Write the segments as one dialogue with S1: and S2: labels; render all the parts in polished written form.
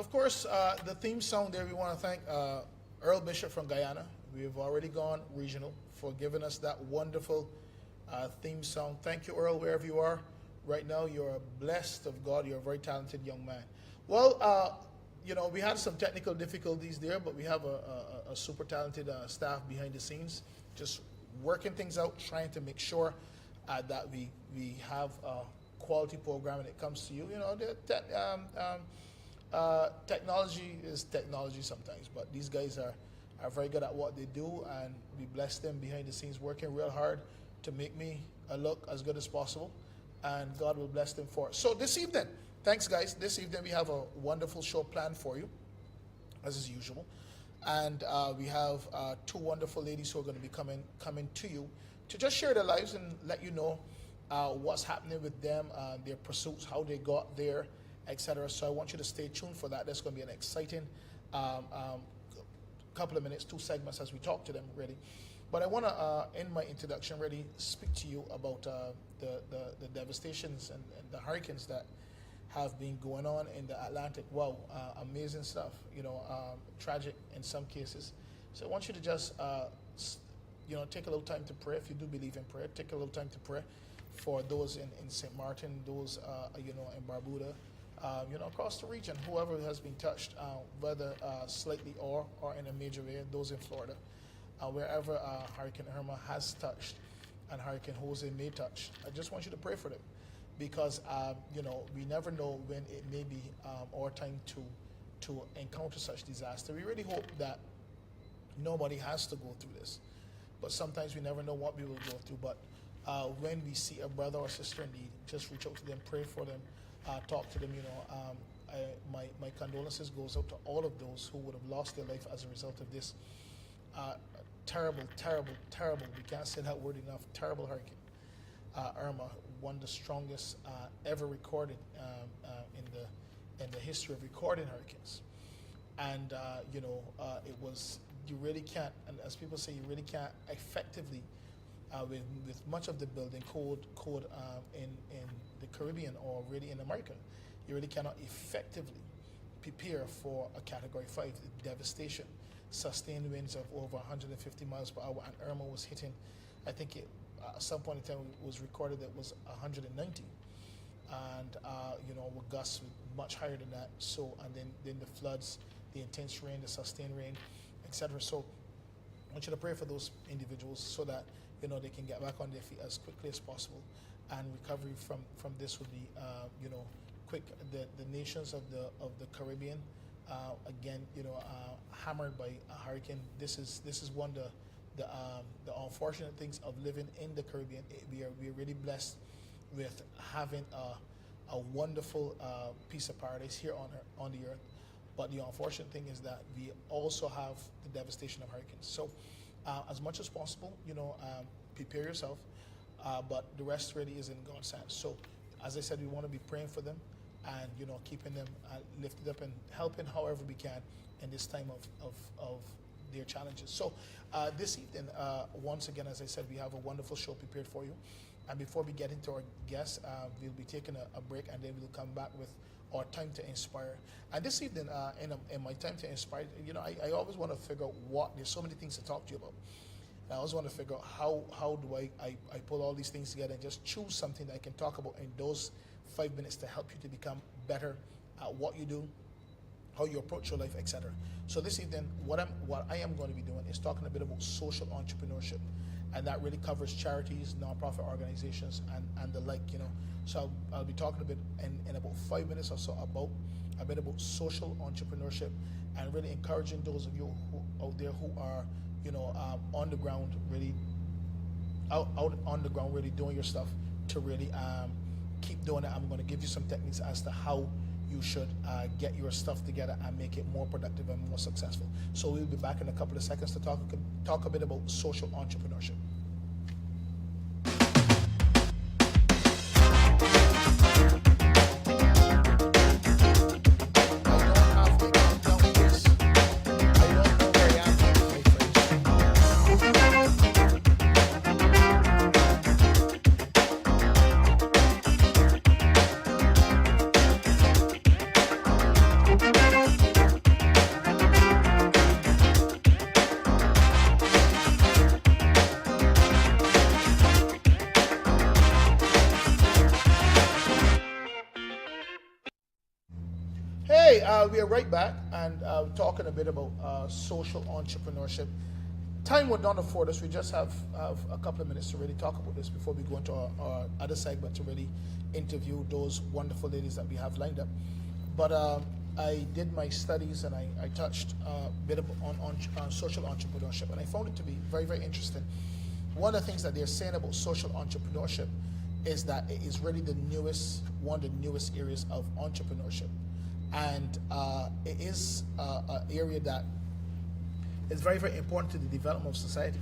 S1: Of course, the theme song there, we want to thank Earl Bishop from Guyana. We have already gone regional for giving us that wonderful theme song. Thank you, Earl, wherever you are. Right now, you're blessed of God. You're a very talented young man. Well, we had some technical difficulties there, but we have a super talented staff behind the scenes, just working things out, trying to make sure that we have a quality program when it comes to you. Technology is technology sometimes, but these guys are very good at what they do, and we bless them behind the scenes, working real hard to make me look as good as possible, and God will bless them for it. So this evening, thanks guys, this evening we have a wonderful show planned for you, as is usual, and we have two wonderful ladies who are going to be coming to you to just share their lives and let you know what's happening with them, their pursuits, how they got there, etc. So I want you to stay tuned for that. There's going to be an exciting couple of minutes, 2 segments as we talk to them, really. But I want to end my introduction, really speak to you about the devastations and the hurricanes that have been going on in the Atlantic. Wow, amazing stuff, tragic in some cases. So I want you to just, take a little time to pray. If you do believe in prayer, take a little time to pray for those in St. Martin, those, in Barbuda, across the region, whoever has been touched, whether slightly or in a major way, those in Florida, wherever Hurricane Irma has touched and Hurricane Jose may touch. I just want you to pray for them because, we never know when it may be our time to encounter such disaster. We really hope that nobody has to go through this, but sometimes we never know what we will go through. But when we see a brother or sister in need, just reach out to them, pray for them, talk to them. My condolences goes out to all of those who would have lost their life as a result of this terrible, we can't say that word enough, terrible hurricane. Irma, one of the strongest ever recorded in the history of recording hurricanes. And it was, you really can't, and as people say, you really can't effectively with much of the building code in the Caribbean or really in America, you really cannot effectively prepare for a Category 5 devastation, sustained winds of over 150 miles per hour, and Irma was hitting, I think at some point in time it was recorded that it was 190, and with gusts much higher than that. So, and then the floods, the intense rain, the sustained rain, etc. So I want you to pray for those individuals so that they can get back on their feet as quickly as possible, and recovery from this would be quick. The nations of the Caribbean, again, hammered by a hurricane. This is one of the unfortunate things of living in the Caribbean. We are really blessed with having a wonderful piece of paradise here on the earth. But the unfortunate thing is that we also have the devastation of hurricanes. So as much as possible, prepare yourself, but the rest really is in God's hands. So as I said, we want to be praying for them and keeping them lifted up and helping however we can in this time of their challenges. So this evening, once again, as I said, we have a wonderful show prepared for you. And before we get into our guests, we'll be taking a break, and then we'll come back with our time to inspire. And this evening, in my time to inspire, I always want to figure out there's so many things to talk to you about. And I always want to figure out how do I pull all these things together and just choose something that I can talk about in those 5 minutes to help you to become better at what you do, how you approach your life, etc. So this evening, what I am going to be doing is talking a bit about social entrepreneurship, and that really covers charities, nonprofit organizations, and the like. So I'll be talking a bit in about 5 minutes or so about a bit about social entrepreneurship, and really encouraging those of you out there who are on the ground, really out on the ground, really doing your stuff to really keep doing it. I'm going to give you some techniques as to how you should get your stuff together and make it more productive and more successful. So we'll be back in a couple of seconds to talk a bit about social entrepreneurship. we are right back and talking a bit about social entrepreneurship. Time would not afford us. We just have a couple of minutes to really talk about this before we go into our other segment to really interview those wonderful ladies that we have lined up. But I did my studies and I touched a bit on social entrepreneurship, and I found it to be very, very interesting. One of the things that they're saying about social entrepreneurship is that it is really one of the newest areas of entrepreneurship. And it is an area that is very, very important to the development of society.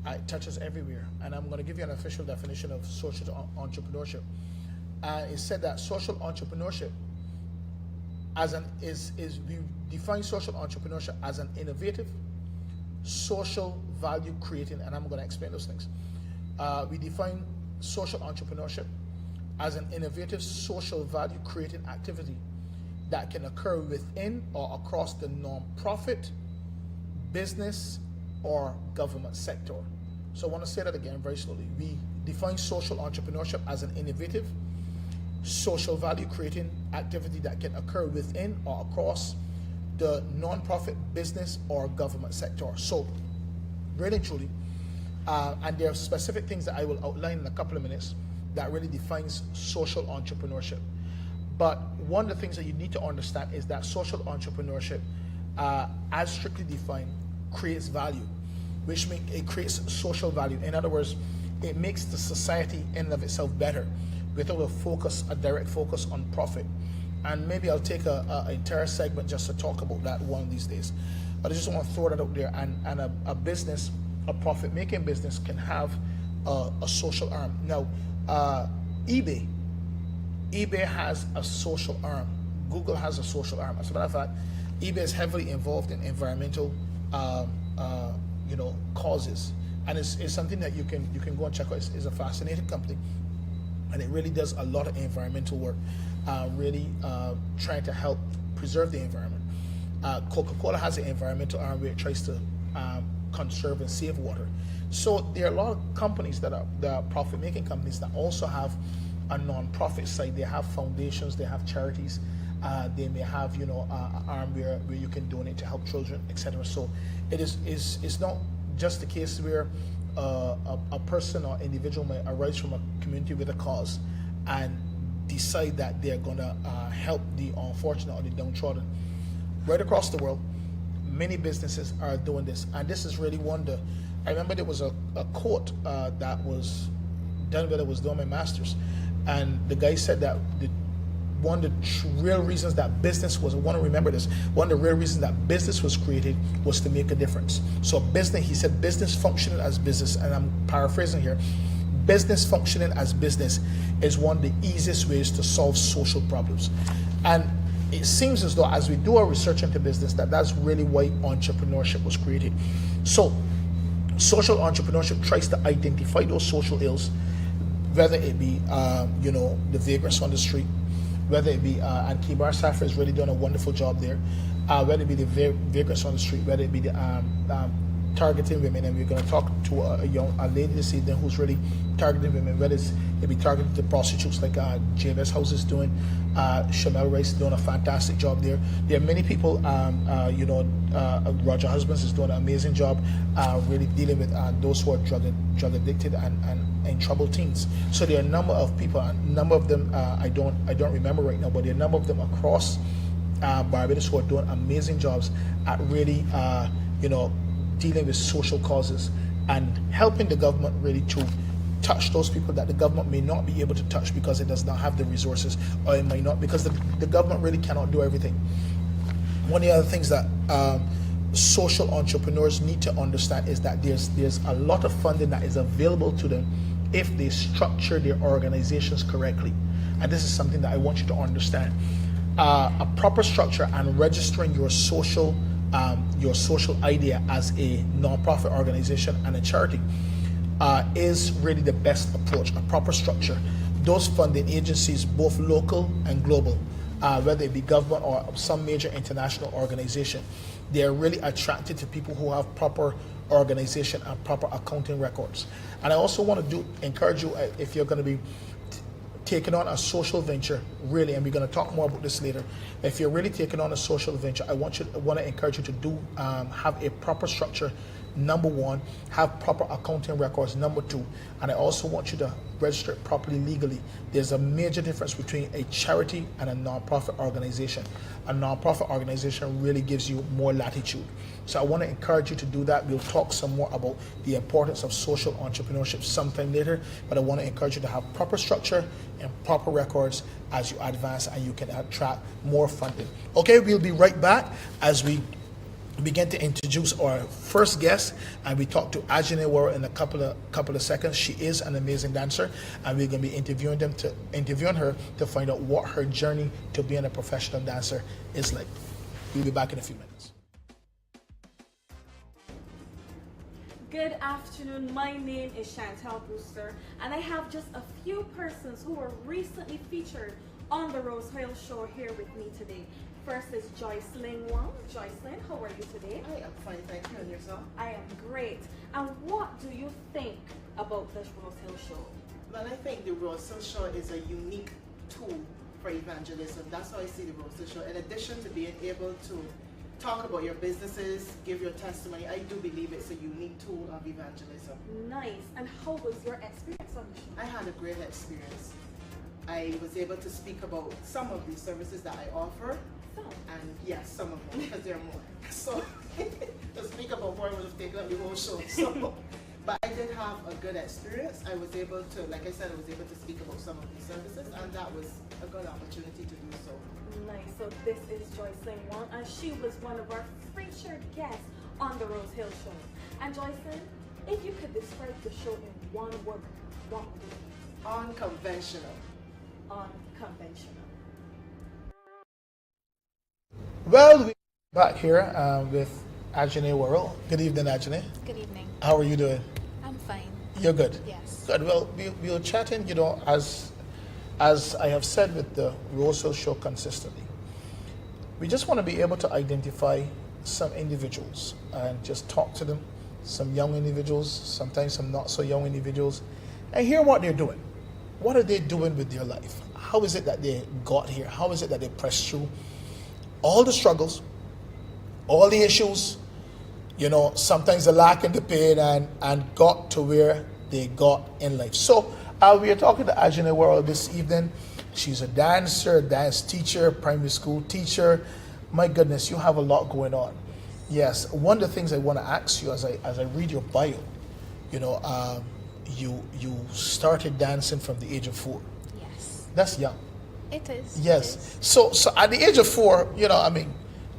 S1: It touches everywhere. And I'm going to give you an official definition of social entrepreneurship. It said that social entrepreneurship we define social entrepreneurship as an innovative, social value creating, and I'm going to explain those things. We define social entrepreneurship as an innovative, social value creating activity that can occur within or across the non-profit, business, or government sector. So I want to say that again very slowly. We define social entrepreneurship as an innovative, social value creating activity that can occur within or across the non-profit, business, or government sector. So really and truly, and there are specific things that I will outline in a couple of minutes that really defines social entrepreneurship. But one of the things that you need to understand is that social entrepreneurship, as strictly defined, creates value, which means it creates social value. In other words, it makes the society in and of itself better without a direct focus on profit. And maybe I'll take an entire segment just to talk about that one of these days. But I just want to throw that out there. And a business, a profit-making business, can have a social arm. Now, eBay has a social arm. Google has a social arm. As a matter of fact, eBay is heavily involved in environmental, causes, and it's something that you can go and check out. It's a fascinating company, and it really does a lot of environmental work, really trying to help preserve the environment. Coca-Cola has an environmental arm where it tries to conserve and save water. So there are a lot of companies that are profit-making companies that also have a non-profit side. They have foundations, they have charities, they may have an arm where you can donate to help children, etc. So it's not just the case where a person or individual may arise from a community with a cause and decide that they're going to help the unfortunate or the downtrodden. Right across the world, many businesses are doing this, and this is really I remember there was a quote that was done when I was doing my master's, and the guy said that one of the real reasons that business was, I want to remember this, one of the real reasons that business was created was to make a difference. So he said business functioning as business, and I'm paraphrasing here, business functioning as business is one of the easiest ways to solve social problems. And it seems as though as we do our research into business, that's really why entrepreneurship was created. So social entrepreneurship tries to identify those social ills, whether it be the vagrants on the street, whether it be and Kibar Safra is really doing a wonderful job there, whether it be the vagrants on the street, whether it be the targeting women, and we're going to talk to a lady this evening who's really targeting women, whether it be targeting the prostitutes like Jabez House is doing, Shamel Rice is doing a fantastic job there. There are many people, Roger Husbands is doing an amazing job really dealing with those who are drug addicted and troubled teens. So there are a number of people, a number of them I don't remember right now, but there are a number of them across Barbados who are doing amazing jobs at really dealing with social causes and helping the government really to touch those people that the government may not be able to touch because it does not have the resources, or it might not, because the government really cannot do everything. One of the other things that social entrepreneurs need to understand is that there's a lot of funding that is available to them if they structure their organizations correctly. And this is something that I want you to understand. A proper structure and registering your social idea as a non-profit organization and a charity is really the best approach. A proper structure. Those funding agencies, both local and global, whether it be government or some major international organization, they are really attracted to people who have proper organization and proper accounting records. And I also want to encourage you, if you're going to be taking on a social venture, really, and we're going to talk more about this later. If you're really taking on a social venture, I want to encourage you to do have a proper structure. Number one, have proper accounting records. Number two, and I also want you to register it properly legally. There's a major difference between a charity and a nonprofit organization. A nonprofit organization really gives you more latitude. So I want to encourage you to do that. We'll talk some more about the importance of social entrepreneurship sometime later, but I want to encourage you to have proper structure and proper records as you advance, and you can attract more funding. Okay, we'll be right back as we begin to introduce our first guest, and we talk to Ajene Worrell in a couple of seconds. She is an amazing dancer, and we're going to be interviewing her to find out what her journey to being a professional dancer is like. We'll be back in a few minutes.
S2: Good afternoon, my name is Chantal Brewster, and I have just a few persons who were recently featured on the Rosehill show here with me today. First is Joycelyn Wong. Joycelyn, how are you today?
S3: I am fine, thank you. And yourself?
S2: I am great. And what do you think about this Rosehill show?
S3: Well, I think the Rosehill show is a unique tool for evangelism. That's how I see the Rosehill show. In addition to being able to talk about your businesses, give your testimony, I do believe it's a unique tool of evangelism.
S2: Nice. And how was your experience on the show?
S3: I had a great experience. I was able to speak about some of the services that I offer. And yes, some of them, because there are more. So to speak about more would have taken up the whole show. So, but I did have a good experience. I was able to, like I said, I was able to speak about some of these services, and that was a good opportunity to do so.
S2: Nice. So this is Joycelyn Wong, and she was one of our featured guests on the Rosehill show. And Joycelyn, if you could describe the show in one word, what would it be?
S3: Unconventional.
S2: Unconventional.
S1: Well, we're back here with Ajene Worrell. Good evening, Ajene.
S4: Good evening.
S1: How are you doing?
S4: I'm fine.
S1: You're good?
S4: Yes.
S1: Good. Well, we were chatting, as I have said with the Rosehill show consistently. We just want to be able to identify some individuals and just talk to them, some young individuals, sometimes some not so young individuals, and hear what they're doing. What are they doing with their life? How is it that they got here? How is it that they pressed through all the struggles, all the issues, sometimes the lack and the pain, and got to where they got in life. So we are talking to Ajene Worrell this evening. She's a dancer, dance teacher, primary school teacher. My goodness, you have a lot going on. Yes, one of the things I want to ask you as I read your bio, you started dancing from the age of 4.
S4: Yes.
S1: That's young.
S4: It is.
S1: Yes.
S4: It is.
S1: So at the age of 4,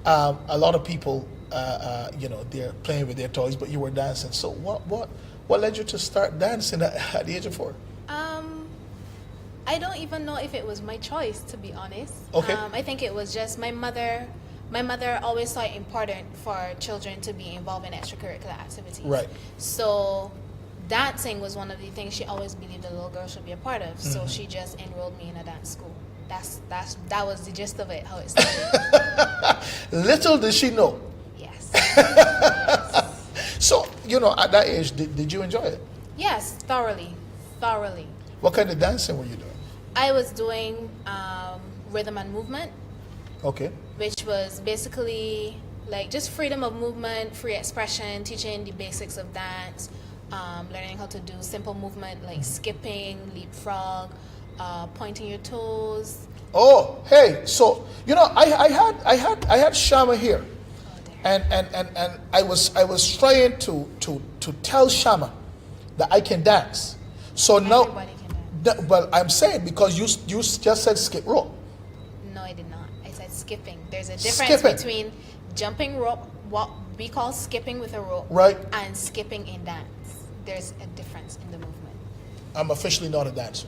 S1: a lot of people, they're playing with their toys, but you were dancing. So what led you to start dancing at the age of 4?
S4: I don't even know if it was my choice, to be honest.
S1: Okay.
S4: I think it was just my mother. My mother always thought it important for children to be involved in extracurricular activities.
S1: Right.
S4: So dancing was one of the things she always believed a little girl should be a part of. So she just enrolled me in a dance school. That was the gist of it, how it started.
S1: Little did she know.
S4: Yes.
S1: So, at that age, did you enjoy it?
S4: Yes, thoroughly.
S1: What kind of dancing were you doing?
S4: I was doing rhythm and movement.
S1: Okay.
S4: Which was basically like just freedom of movement, free expression, teaching the basics of dance, learning how to do simple movement like skipping, leapfrog, pointing your toes.
S1: Oh, hey, so I had Shama here, and I was trying to tell Shama that I can dance. So now,
S4: Everybody can dance.
S1: Well, I'm saying because you just said skip rope.
S4: No, I did not. I said skipping. There's a difference between jumping rope, what we call skipping with a rope,
S1: right,
S4: and skipping in dance. There's a difference in the movement.
S1: I'm officially not a dancer.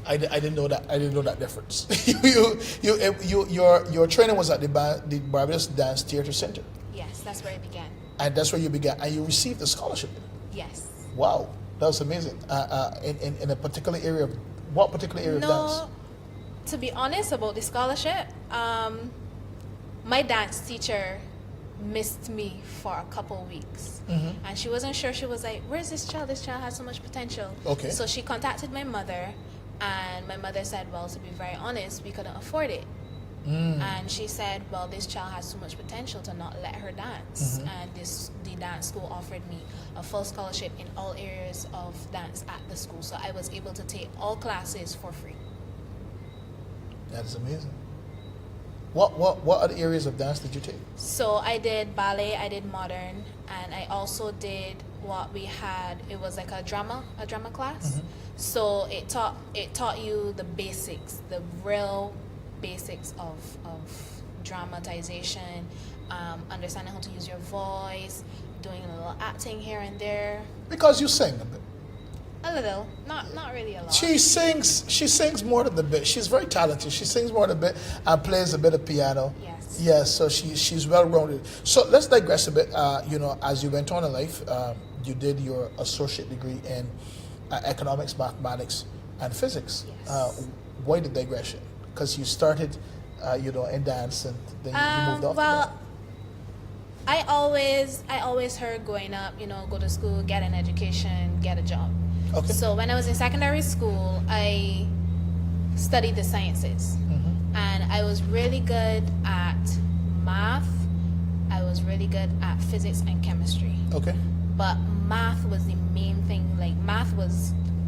S1: I didn't know that. I didn't know that difference. Your training was at the Barbados Dance Theatre Center.
S4: Yes, that's where it began.
S1: And that's where you began, and you received a scholarship.
S4: Yes.
S1: Wow, that was amazing. In a particular area of what particular area of dance?
S4: No, to be honest about the scholarship, my dance teacher missed me for a couple weeks, and she wasn't sure. She was like, "Where's this child? This child has so much potential."
S1: Okay.
S4: So she contacted my mother. And my mother said, well, to be very honest, we couldn't afford it. And she said, well, this child has too much potential to not let her dance. And the dance school offered me a full scholarship in all areas of dance at the school. So I was able to take all classes for free.
S1: That's amazing. What other areas of dance did you take?
S4: So I did ballet, I did modern, and I also did what we had. It was like a drama class. So it taught you the basics, the real basics of dramatization, understanding how to use your voice, doing a little acting here and there.
S1: Because you sing a bit.
S4: A little, not really a lot.
S1: She sings more than the bit. She's very talented. She sings more than a bit and plays a bit of piano.
S4: Yes.
S1: Yes, so she's well rounded. So let's digress a bit. As you went on in life, you did your associate degree in economics, mathematics, and physics.
S4: Yes.
S1: Why the digression? Because you started, in dance, and then you moved off.
S4: Well, I always heard growing up, go to school, get an education, get a job.
S1: Okay.
S4: So when I was in secondary school, I studied the sciences, and I was really good at math. I was really good at physics and chemistry.
S1: Okay.
S4: But math was the main thing. Like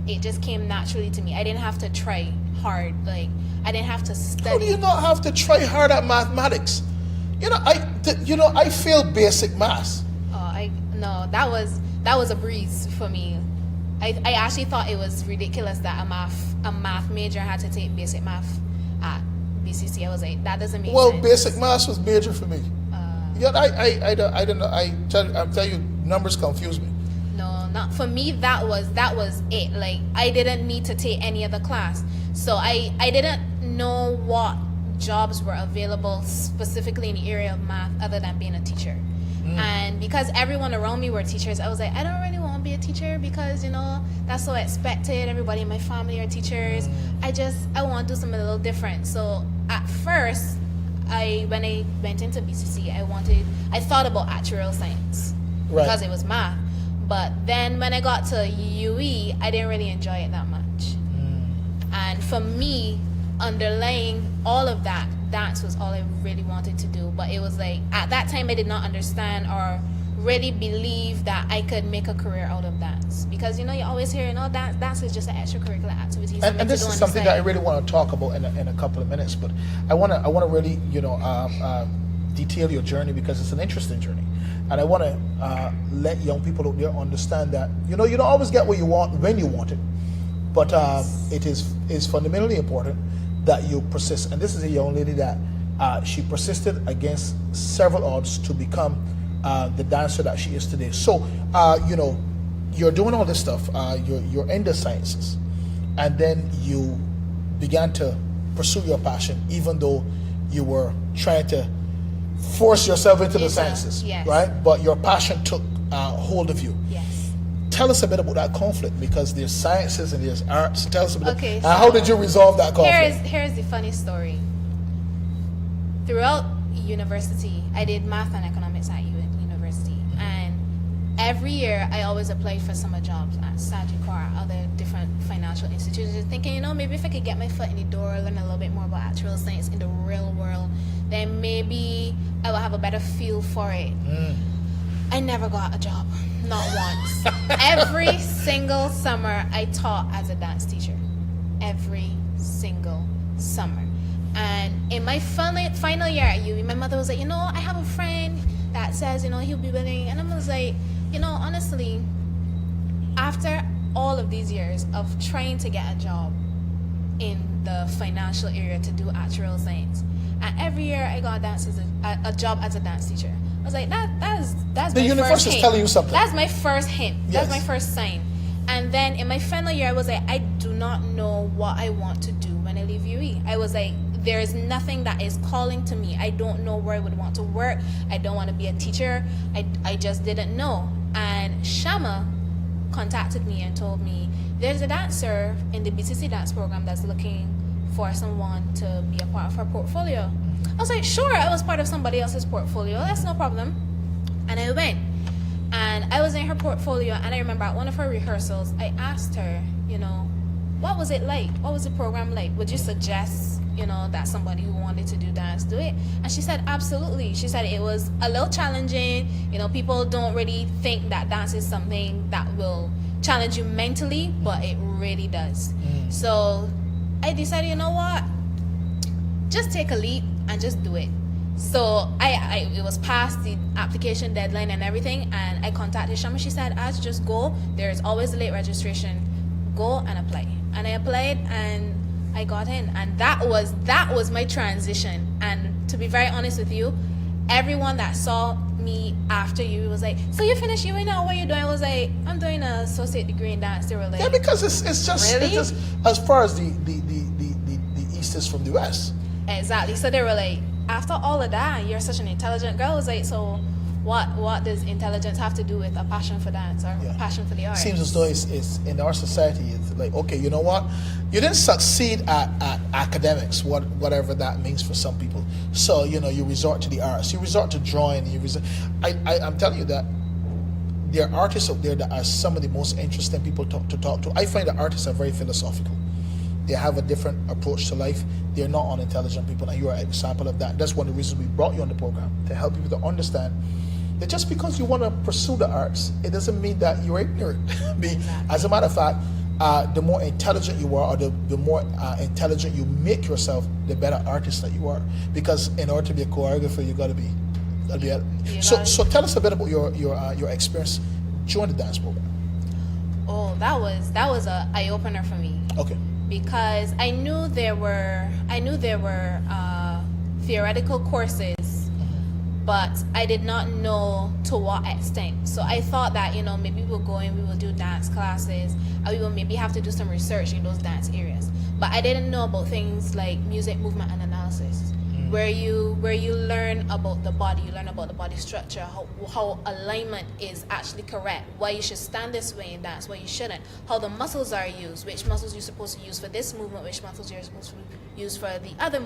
S4: it just came naturally to me. I didn't have to try hard. Like I didn't have to study.
S1: How do you not have to try hard at mathematics? I failed basic math.
S4: No, that was a breeze for me. I actually thought it was ridiculous that a math major had to take basic math at BCC. I was like, that doesn't make sense.
S1: Well, basic math was major for me. I don't know. I'm telling you, numbers confuse me.
S4: No, not for me. That was it. Like I didn't need to take any other class, so I didn't know what jobs were available specifically in the area of math other than being a teacher. And because everyone around me were teachers, I was like, I don't really want to be a teacher because that's so expected. Everybody in my family are teachers. I want to do something a little different. So at first, when I went into BCC, I thought about actuarial science because it was math. But then when I got to UE, I didn't really enjoy it that much. And for me, underlying all of that, dance was all I really wanted to do. But it was like, at that time, I did not understand or really believe that I could make a career out of dance. Because, you always hear, dance is just an extracurricular activity.
S1: And this is something that I really want to talk about in a couple of minutes. But I want to really, detail your journey because it's an interesting journey. And I want to let young people out there understand that, you don't always get what you want when you want it. But it is fundamentally important that you persist. And this is a young lady that she persisted against several odds to become the dancer that she is today. So, you're doing all this stuff. You're in the sciences. And then you began to pursue your passion, even though you were trying to force yourself into the sciences,
S4: yes.
S1: right? But your passion took hold of you.
S4: Yes.
S1: Tell us a bit about that conflict because there's sciences and there's arts. Tell us a bit.
S4: Okay,
S1: so how did you resolve that conflict?
S4: Here's the funny story. Throughout university, I did math and economics at university, and every year I always applied for summer jobs at Sagicor, other different financial institutions, thinking, maybe if I could get my foot in the door, learn a little bit more about actuarial science in the real world, then maybe I will have a better feel for it. I never got a job, not once. Every single summer I taught as a dance teacher. Every single summer. And in my final year at UE, my mother was like, I have a friend that says, he'll be willing. And I was like, honestly, after all of these years of trying to get a job in the financial area to do actuarial science, and every year I got a job as a dance teacher. I was like, that's
S1: the
S4: my
S1: universe
S4: first
S1: is
S4: hint.
S1: telling you something.
S4: That's my first hint.
S1: Yes.
S4: That's my first sign. And then in my final year, I was like, I do not know what I want to do when I leave UE. I was like, there is nothing that is calling to me. I don't know where I would want to work. I don't want to be a teacher. I just didn't know. And Shama contacted me and told me, there's a dancer in the BCC dance program that's looking for someone to be a part of her portfolio. I was like, sure, I was part of somebody else's portfolio. That's no problem. And I went. And I was in her portfolio, and I remember at one of her rehearsals, I asked her, what was it like? What was the program like? Would you suggest, that somebody who wanted to do dance do it? And she said, absolutely. She said it was a little challenging. People don't really think that dance is something that will challenge you mentally, but it really does. So I decided, you know what? Just take a leap and just do it. So it was past the application deadline and everything, and I contacted Shama. She said, "As just go. There's always a late registration. Go and apply." And I applied, and I got in, and that was my transition. And to be very honest with you, everyone that saw me after you was like, "So you finished? You know what you doing?" I was like, "I'm doing an associate degree in dance." They were like,
S1: Yeah, because it's just
S4: really?
S1: it's just as far as the East is from the West.
S4: Exactly. So they were like, after all of that, you're such an intelligent girl. I was like, so what does intelligence have to do with a passion for dance or passion for the arts?
S1: Seems as though it's in our society, it's like, okay, you know what? You didn't succeed at academics, whatever that means for some people. So, you resort to the arts. You resort to drawing. I'm telling you that there are artists out there that are some of the most interesting people to talk to. I find that artists are very philosophical. They have a different approach to life. They're not unintelligent people, and you are an example of that. That's one of the reasons we brought you on the program, to help people to understand that just because you want to pursue the arts, it doesn't mean that you're ignorant. As a matter of fact, the more intelligent you are, or the more intelligent you make yourself, the better artist that you are. Because in order to be a choreographer, you got to be. So tell us a bit about your experience during the dance program.
S4: Oh, that was a eye opener for me.
S1: Okay.
S4: Because I knew there were theoretical courses, but I did not know to what extent. So I thought that maybe we'll go in, we will do dance classes, and we will maybe have to do some research in those dance areas. But I didn't know about things like music, movement, and analysis, where you learn about the body, you learn about the body structure, how alignment is actually correct, why you should stand this way in dance, why you shouldn't, how the muscles are used, which muscles you're supposed to use for this movement, which muscles you're supposed to use for the other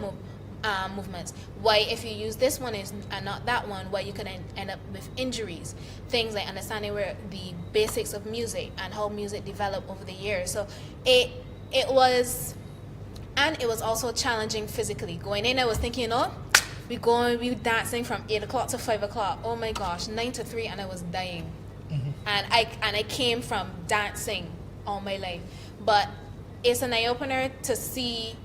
S4: movements, why if you use this one and not that one, why you could end up with injuries, things like understanding where the basics of music and how music developed over the years. So it was also challenging physically. Going in, I was thinking, we dancing from 8 o'clock to 5 o'clock. Oh my gosh, 9 to 3, and I was dying. And I came from dancing all my life. But it's an eye opener to see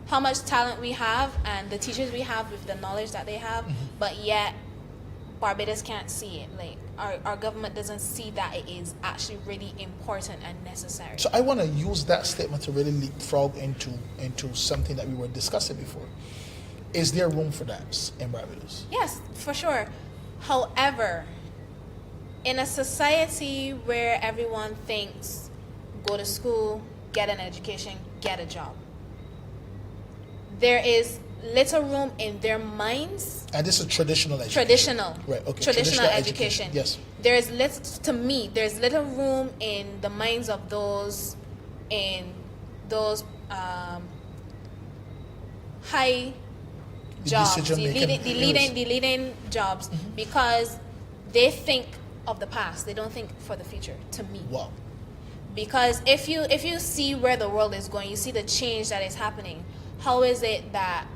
S4: how much talent we have and the teachers we have with the knowledge that they have, but yet Barbados can't see it. Like our government doesn't see that it is actually really important and necessary.
S1: So I want to use that statement to really leapfrog into something that we were discussing before. Is there room for dance in Barbados?
S4: Yes, for sure. However, in a society where everyone thinks go to school, get an education, get a job, there is little room in their minds.
S1: And this is traditional education.
S4: Traditional.
S1: Right, okay.
S4: Traditional education.
S1: Yes.
S4: There's little room in the minds of those high jobs, the leading jobs, because they think of the past. They don't think for the future, to me.
S1: Wow.
S4: Because if you see where the world is going, you see the change that is happening. How is it that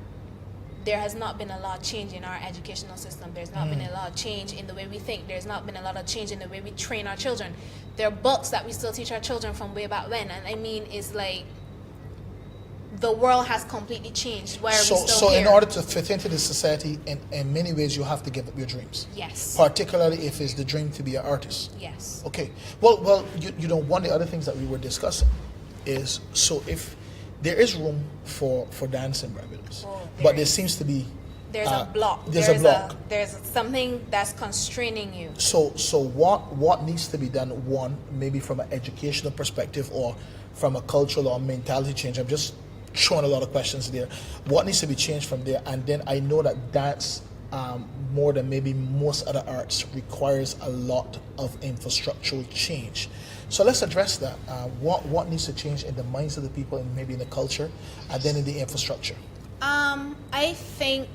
S4: there has not been a lot of change in our educational system? There's not been a lot of change in the way we think. There's not been a lot of change in the way we train our children. There are books that we still teach our children from way back when, and I mean, it's like the world has completely changed. Why are we still here?
S1: In order to fit into this society, in many ways, you have to give up your dreams.
S4: Yes.
S1: Particularly if it's the dream to be an artist.
S4: Yes.
S1: Okay. Well, one of the other things that we were discussing is, so if there is room for dance in Barbados, but there seems to be
S4: there's a block. There's something that's constraining you.
S1: So what needs to be done? One, maybe from an educational perspective or from a cultural or mentality change. I'm just throwing a lot of questions there. What needs to be changed from there? And then I know that dance, more than maybe most other arts, requires a lot of infrastructural change. So let's address that. What needs to change in the minds of the people and maybe in the culture, and then in the infrastructure? I think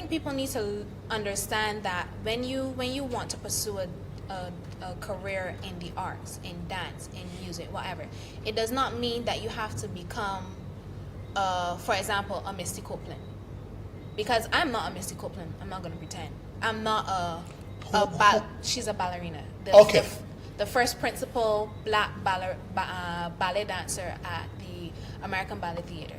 S1: people need to understand that when you want to pursue
S4: a career in the arts, in dance, in music, whatever, it does not mean that you have to become, for example, a Misty Copeland. Because I'm not a Misty Copeland. I'm not going to pretend. I'm not she's a ballerina.
S1: Okay.
S4: The first principal black ballet dancer at the American Ballet Theater.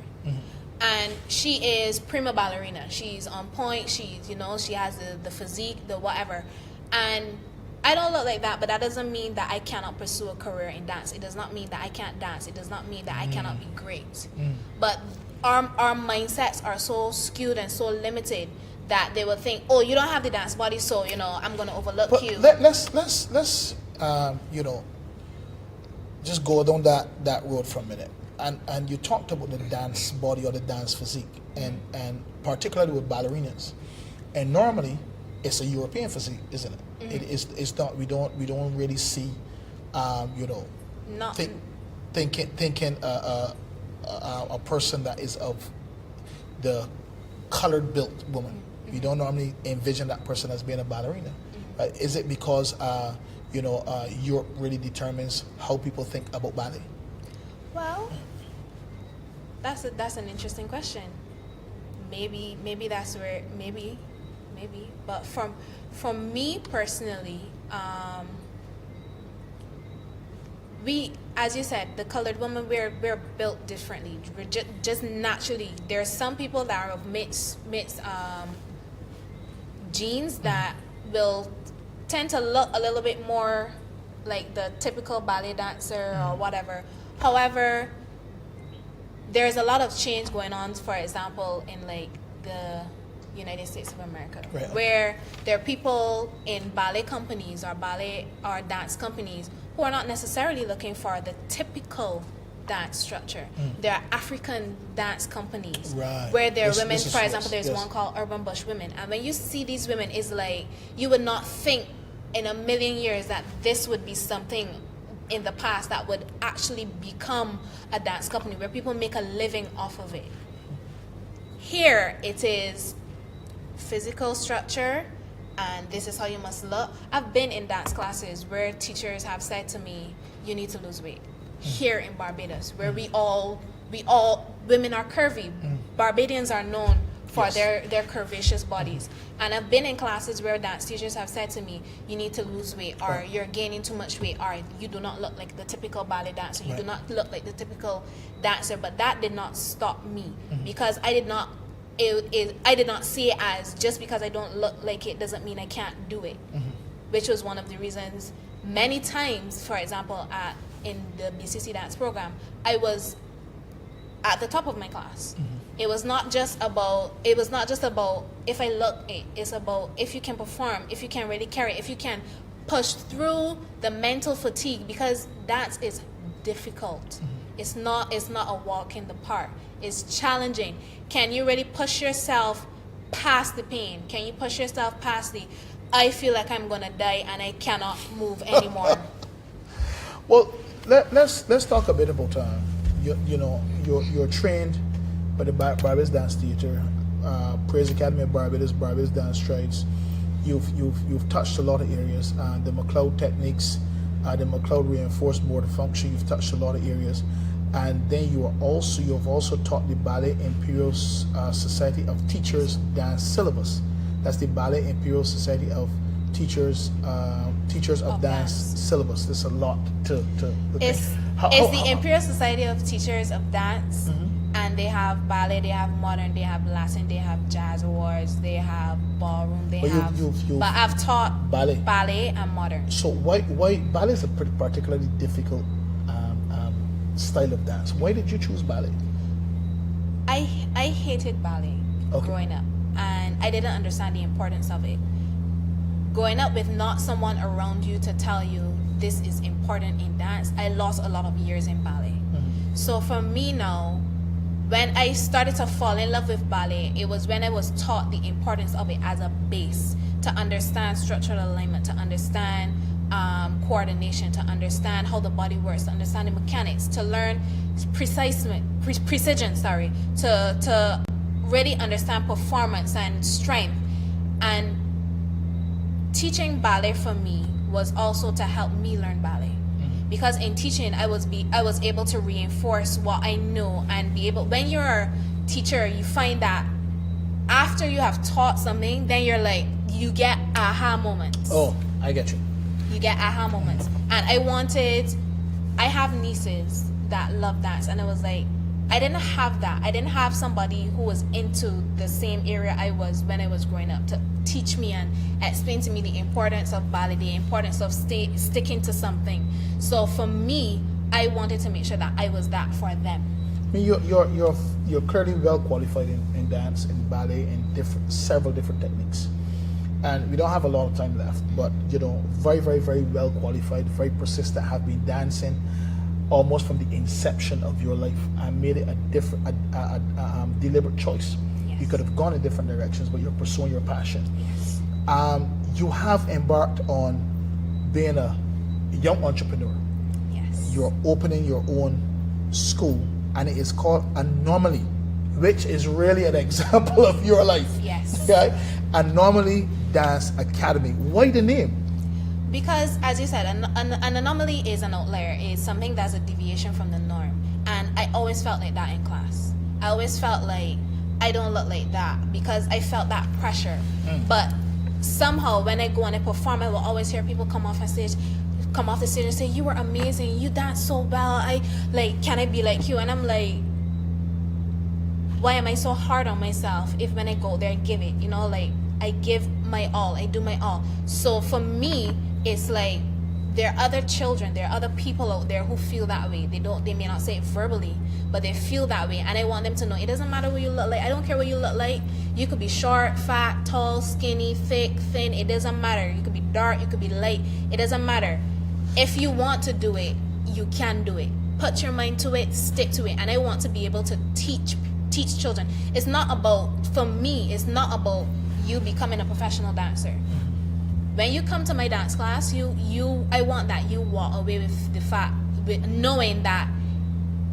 S4: And she is prima ballerina. She's on point. She's, she has the physique, the whatever. And I don't look like that, but that doesn't mean that I cannot pursue a career in dance. It does not mean that I can't dance. It does not mean that I cannot be great. But our mindsets are so skewed and so limited that they will think, oh, you don't have the dance body, so, I'm going to overlook you.
S1: Let's just go down that road for a minute. And you talked about the dance body or the dance physique, and particularly with ballerinas, and normally it's a European physique, isn't it? It's not. We don't really see, thinking a person that is of the colored built woman. We don't normally envision that person as being a ballerina. Is it because Europe really determines how people think about ballet?
S4: Well, that's an interesting question. Maybe that's where maybe, but from me personally, we, as you said, the colored woman, we're built differently. We're just naturally. There are some people that are of mixed genes that will tend to look a little bit more like the typical ballet dancer or whatever. However, there's a lot of change going on, for example, in like the United States of America,
S1: right,
S4: where there are people in ballet companies or ballet or dance companies who are not necessarily looking for the typical dance structure. There are African dance companies where there are women, for example, there's one called Urban Bush Women. And when you see these women, it's like you would not think in a million years that this would be something in the past that would actually become a dance company where people make a living off of it. Here it is physical structure and this is how you must look. I've been in dance classes where teachers have said to me, you need to lose weight. Here in Barbados, where we all women are curvy. Barbadians are known for their curvaceous bodies. And I've been in classes where dance teachers have said to me, you need to lose weight, or you're gaining too much weight, or you do not look like the typical ballet dancer, you do not look like the typical dancer. But that did not stop me because I did not see it as just because I don't look like it doesn't mean I can't do it. Which was one of the reasons many times, for example, in the BCC dance program, I was at the top of my class. It was not just about if I look it. It's about if you can perform, if you can really carry, if you can push through the mental fatigue, because that is difficult. It's not a walk in the park. It's challenging. Can you really push yourself past the pain? Can you push yourself past the I feel like I'm gonna die and I cannot move anymore?
S1: Well, let's talk a bit about you're trained by the Barbados Dance Theater, Praise Academy of Barbados, Barbados Dance Strides. You've touched a lot of areas. The McLeod techniques, the McLeod reinforced motor function. You've touched a lot of areas, and then you've also taught the Ballet Imperial Society of Teachers dance syllabus. That's the Ballet Imperial Society of Teachers of Dance syllabus. There's a lot to
S4: it's the Imperial Society of Teachers of Dance, and they have ballet, they have modern, they have Latin, they have jazz awards, they have ballroom, but I've taught ballet and modern.
S1: So why ballet is a particularly difficult style of dance? Why did you choose ballet?
S4: I hated ballet growing up, and I didn't understand the importance of it. Growing up with not someone around you to tell you this is important in dance, I lost a lot of years in ballet. So for me now, when I started to fall in love with ballet, it was when I was taught the importance of it as a base, to understand structural alignment, to understand coordination, to understand how the body works, to understand the mechanics, to learn precision, to really understand performance and strength. And teaching ballet for me was also to help me learn ballet. Because in teaching, I was able to reinforce what I know and be able. When you're a teacher, you find that after you have taught something, then you're like, you get aha moments.
S1: Oh, I get you.
S4: You get aha moments. And I have nieces that love dance, and I was like, I didn't have that. I didn't have somebody who was into the same area I was when I was growing up to teach me and explain to me the importance of ballet, the importance of sticking to something. So for me, I wanted to make sure that I was that for them.
S1: I mean, you're clearly well qualified in dance, in ballet, in several different techniques. And we don't have a lot of time left, but very, very, very well qualified, very persistent, have been dancing almost from the inception of your life and made it a deliberate choice.
S4: Yes.
S1: You could have gone in different directions, but you're pursuing your passion.
S4: Yes.
S1: You have embarked on being a young entrepreneur.
S4: Yes.
S1: You're opening your own school, and it is called Anomaly, which is really an example of your life.
S4: Yes.
S1: Okay? Anomaly Dance Academy. Why the name?
S4: Because, as you said, an anomaly is an outlier. It's something that's a deviation from the norm. And I always felt like that in class. I always felt like I don't look like that because I felt that pressure. But somehow, when I go and I perform, I will always hear people come off the stage and say, "You were amazing. You dance so well. Can I be like you?" And I'm like, why am I so hard on myself if when I go there, I give it? I give my all. I do my all. So for me, it's like there are other children, there are other people out there who feel that way. They may not say it verbally, but they feel that way. And I want them to know it doesn't matter what you look like. I don't care what you look like. You could be short, fat, tall, skinny, thick, thin. It doesn't matter. You could be dark, you could be light. It doesn't matter. If you want to do it, you can do it. Put your mind to it, stick to it. And I want to be able to teach children. It's not about, for me, it's not about you becoming a professional dancer. When you come to my dance class, I want that you walk away with the fact, with knowing that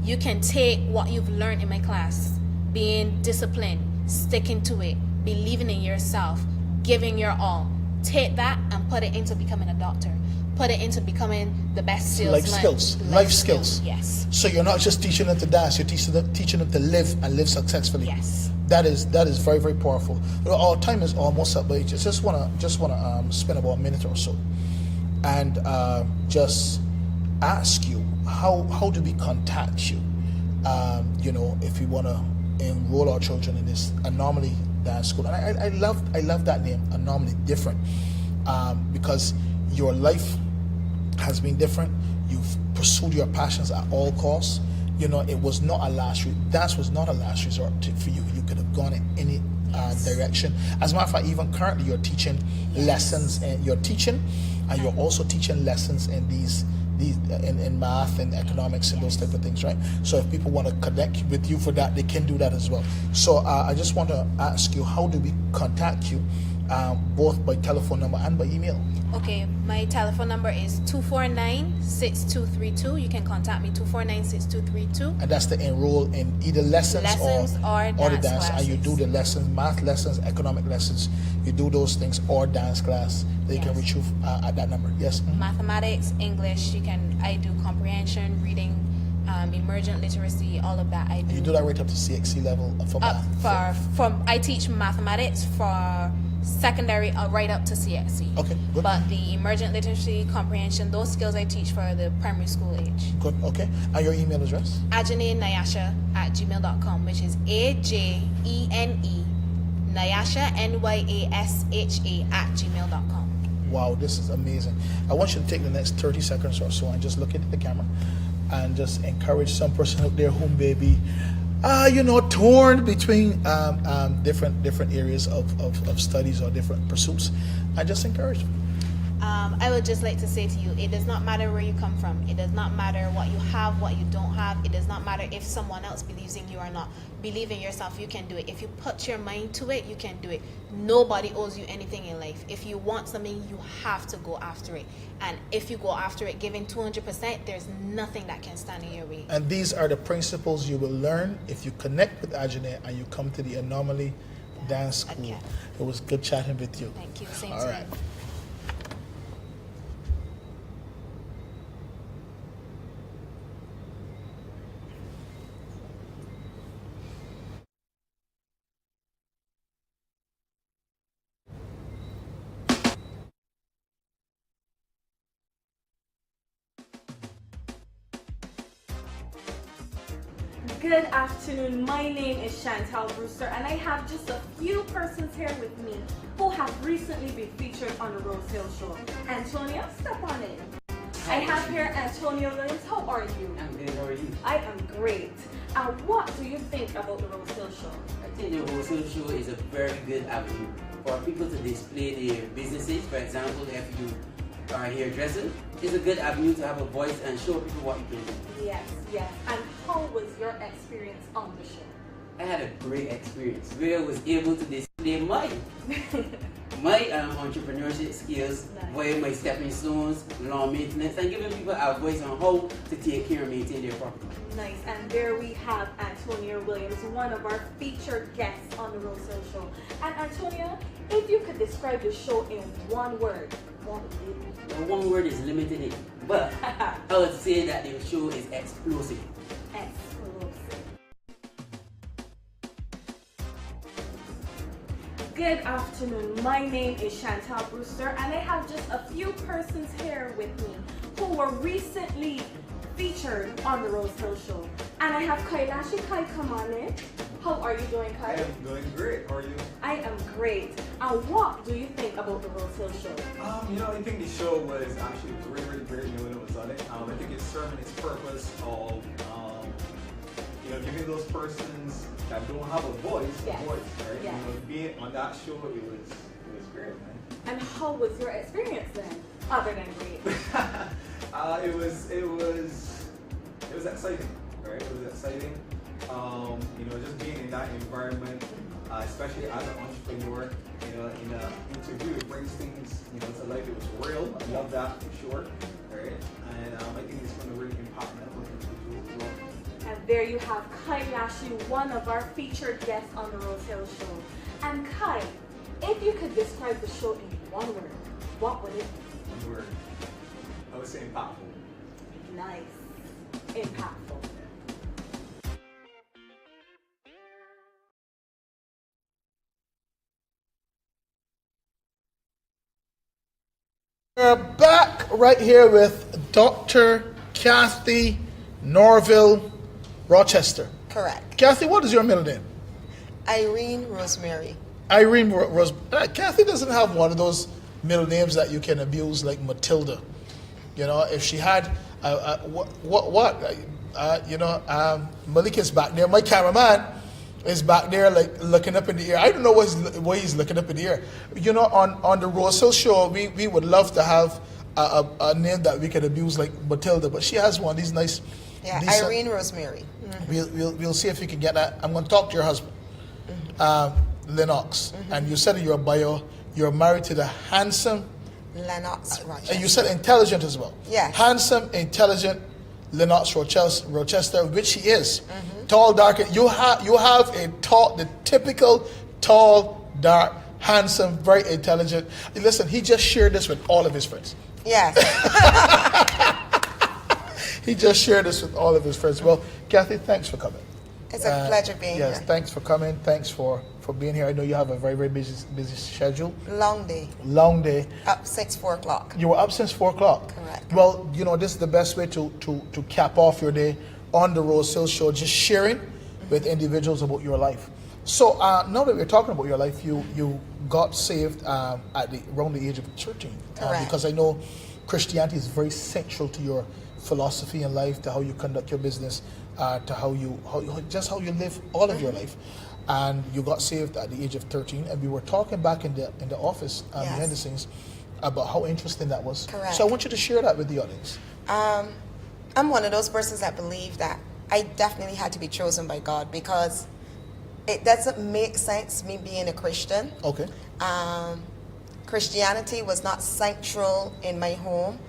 S4: you can take what you've learned in my class, being disciplined, sticking to it, believing in yourself, giving your all. Take that and put it into becoming a doctor. Put it into becoming the best salesman.
S1: Life skills.
S4: Yes.
S1: So you're not just teaching them to dance; you're teaching them to live and live successfully.
S4: Yes.
S1: That is very, very powerful. Our time is almost up, but I just wanna spend about a minute or so, and just ask you how do we contact you? If we wanna enroll our children in this Anomaly Dance School, and I love that name, Anomaly, different, because your life has been different. You've pursued your passions at all costs. It was not a last dance was not a last resort for you. You could have gone in any direction. As a matter of fact, even currently you're teaching lessons, and you're also teaching lessons in these in math and economics and those type of things, right? So if people want to connect with you for that, they can do that as well. So I just want to ask you, how do we contact you, both by telephone number and by email?
S4: Okay, my telephone number is 249-6232. You can contact me 249-6232.
S1: And that's to enroll in either lessons or the dance.
S4: Classes.
S1: And you do the lessons, math lessons, economic lessons. You do those things, or dance class. They can reach you at that number. Yes.
S4: Mathematics, English. I do comprehension, reading, emergent literacy, all of that. I do.
S1: You do that right up to CXC level for math.
S4: I teach mathematics for secondary, right up to CXC.
S1: Okay, good.
S4: But the emergent literacy, comprehension, those skills I teach for the primary school age.
S1: Good. Okay. And your email address?
S4: Ajene @gmail.com, which is AJENE Nyasha NYASHA @gmail.com.
S1: Wow, this is amazing. I want you to take the next 30 seconds or so and just look into the camera and just encourage some person out there who may be torn between different areas of studies or different pursuits, and just encourage them.
S4: I would just like to say to you, it does not matter where you come from. It does not matter what you have, what you don't have. It does not matter if someone else believes in you or not. Believe in yourself, you can do it. If you put your mind to it, you can do it. Nobody owes you anything in life. If you want something, you have to go after it. And if you go after it, giving 200%, there's nothing that can stand in your way.
S1: And these are the principles you will learn if you connect with Ajene and you come to the Anomaly Dance School.
S4: Okay.
S1: It was good chatting with you.
S4: Thank you. Same
S1: All
S4: to
S1: right.
S4: you.
S2: Good afternoon. My name is Chantal Brewster, and I have just a few persons here with me who have recently been featured on the Rosehill show. Antonio, step on in. I have here Antonio Williams. How are you?
S5: I'm good, how are you?
S2: I am great. What do you think about the Rosehill show?
S5: I think the Rosehill show is a very good avenue for people to display their businesses. For example, if you are a hairdresser, it's a good avenue to have a voice and show people what you can do.
S2: Yes, yes. And how was your experience on the show?
S5: I had a great experience where I was able to display my entrepreneurship skills,
S2: Nice.
S5: via my stepping stones, lawn maintenance, and giving people a voice on how to take care and maintain their property.
S2: Nice. And there we have Antonio Williams, one of our featured guests on the Rosehill show. And Antonio, if you could describe the show in one word, what would it be?
S5: The one word is limited, but I would say that the show is explosive.
S2: Explosive. Good afternoon. My name is Chantal Brewster, and I have just a few persons here with me who were recently featured on the Rosehill show. And I have Kailashi. Kai, come on in. How are you doing, Kai?
S6: I am doing great. How are you?
S2: I am great. And what do you think about the Rosehill show?
S6: I think the show was actually really great when it was on it. I think it's serving its purpose of, giving those persons that don't have a voice,
S2: Yes.
S6: a voice, right?
S2: Yes.
S6: Being on that show, it was great, man.
S2: And how was your experience then, other than great?
S6: It was exciting, right? It was exciting. Just being in that environment, especially as an entrepreneur, in an interview, it brings things, to life. It was real. I love that for sure, right? And I think it's going to really impact network individuals as well.
S2: And there you have Kai Lashi, one of our featured guests on the Rosehill show. And Kai, if you could describe the show in one word, what would it be?
S6: One word. I would say impactful.
S2: Nice. Impactful.
S1: We're back right here with Dr. Cathy Norville Rochester.
S7: Correct.
S1: Cathy, what is your middle name?
S7: Irene Rosemary.
S1: Irene Rose. Cathy doesn't have one of those middle names that you can abuse like Matilda. If she had, Malik is back there. My cameraman is back there like looking up in the air. I don't know what he's looking up in the air. On the Rosehill show, we would love to have a name that we could abuse like Matilda, but she has one. These nice.
S7: Yeah,
S1: decent-
S7: Irene Rosemary. Mm-hmm.
S1: We'll see if we can get that. I'm going to talk to your husband, Lennox.
S7: Mm-hmm.
S1: And you said in your bio you're married to the handsome.
S7: Lennox Rochester.
S1: And you said intelligent as well.
S7: Yes.
S1: Handsome, intelligent Lennox Rochester, which he is.
S7: Mm-hmm.
S1: Tall, dark. You have the typical tall, dark, handsome, very intelligent. Listen, he just shared this with all of his friends.
S7: Yes.
S1: He just shared this with all of his friends. Well, Cathy, thanks for coming.
S7: It's a pleasure being
S1: Yes,
S7: here.
S1: thanks for coming. Thanks for being here. I know you have a very, very busy schedule.
S7: Long day.
S1: Long day.
S7: Up 4 o'clock.
S1: You were up since 4 o'clock.
S7: Correct.
S1: Well, this is the best way to cap off your day on the Rosehill show, just sharing with individuals about your life. So now that we're talking about your life, you got saved around the age of 13.
S7: Correct.
S1: Because I know Christianity is very central to your philosophy in life, to how you conduct your business, to how you live all of your life. And you got saved at the age of 13, and we were talking back in the office
S7: Yes.
S1: behind the scenes about how interesting that was.
S7: Correct.
S1: So I want you to share that with the audience.
S7: I'm one of those persons that believe that I definitely had to be chosen by God, because it doesn't make sense me being a Christian.
S1: Okay.
S7: Christianity was not central in my home.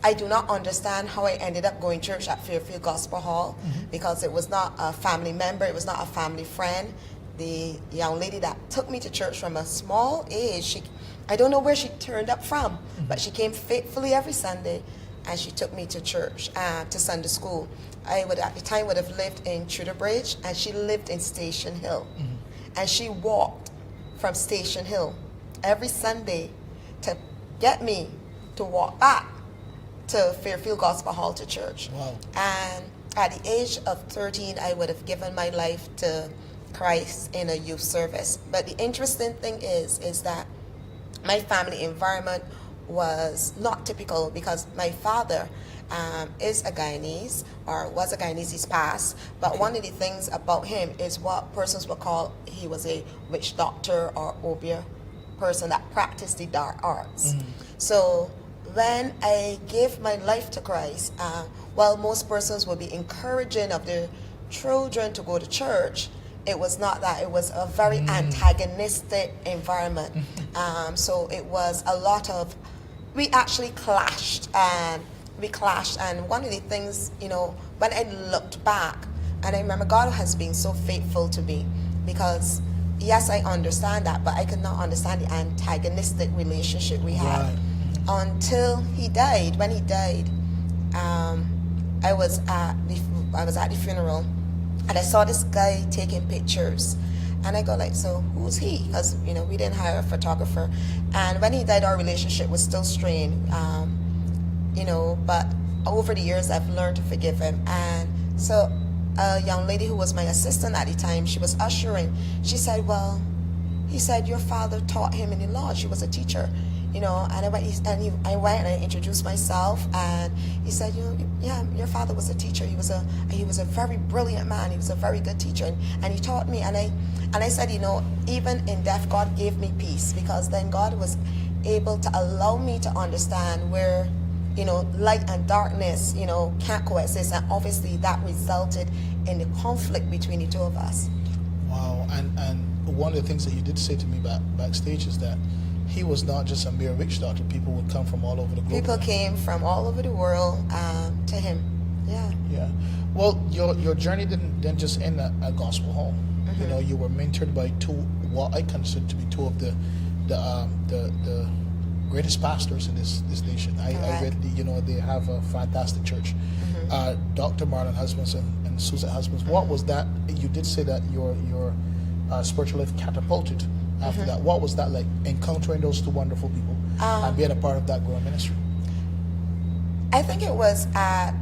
S7: I do not understand how I ended up going to church at Fairfield Gospel Hall, because it was not a family member, it was not a family friend. The young lady that took me to church from a small age, I don't know where she turned up from, but she came faithfully every Sunday, and she took me to church, to Sunday school. I would at the time would have lived in Tudor Bridge, and she lived in Station Hill. And she walked from Station Hill every Sunday to get me to walk back to Fairfield Gospel Hall to church.
S1: Wow.
S7: And at the age of 13, I would have given my life to Christ in a youth service. But the interesting thing is that my family environment was not typical, because my father is a Guyanese, or was a Guyanese, he's passed. But one of the things about him is what persons would call, he was a witch doctor or obeah person that practiced the dark arts. So when I gave my life to Christ, while most persons would be encouraging of their children to go to church, it was not that. It was a very antagonistic environment. So it was a lot of, we actually clashed, and one of the things, when I looked back, and I remember God has been so faithful to me, because yes, I understand that, but I could not understand the antagonistic relationship we had until he died. When he died, I was at the funeral, and I saw this guy taking pictures, and I go like, so who's he? Because we didn't hire a photographer, and when he died, our relationship was still strained. But over the years, I've learned to forgive him. And so a young lady who was my assistant at the time, she was ushering. She said, well, he said your father taught him in the lodge. He was a teacher, and I went and I introduced myself, and he said, yeah, your father was a teacher. He was a very brilliant man. He was a very good teacher, and he taught me. And I said, even in death, God gave me peace, because then God was able to allow me to understand where light and darkness, can't coexist. And obviously that resulted in the conflict between the two of us.
S1: Wow. And one of the things that you did say to me backstage is that he was not just a mere witch doctor. People would come from all over the globe.
S7: People came from all over the world to him. Yeah.
S1: Yeah. Well, your journey didn't just end at Gospel Home. You were mentored by what I consider to be two of the greatest pastors in this nation. I read they have a fantastic church. Dr. Marlon Husbands and Susan Husbands. What was that? You did say that your spiritual life catapulted after that. What was that like, encountering those two wonderful people and being a part of that growing ministry?
S7: I think it was at